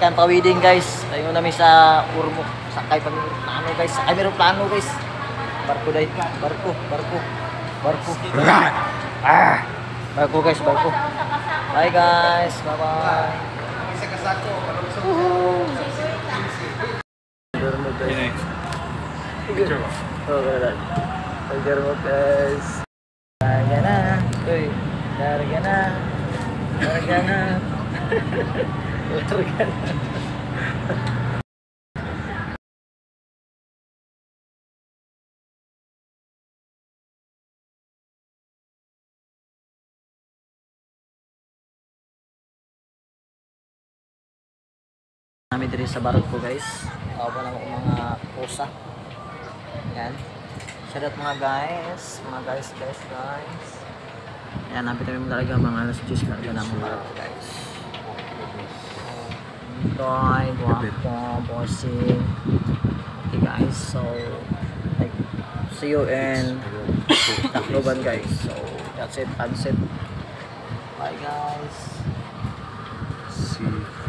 kan pawedding guys. Tayo namin sa Urmok. Sakay pa plano guys. Sakay meron plano guys. Barko dahil. Barko. Barko guys, barko. Bye guys. Bye-bye. Isa kasako. Picture mo? Oo, ganun. Picture mo guys. Larga na. Uy, larga na. Larga na. Larga na. Kami diri sa barko guys. Ako lang ako mga pusa. Yan. Shout out mga guys. Mga guys. Yan, napit kami talaga mga alas 10 na ito namin barko guys. Toy, guwapo, bossing. Okay guys, so like, see you in Tacloban guys. So that's it, that's it. Bye guys. See.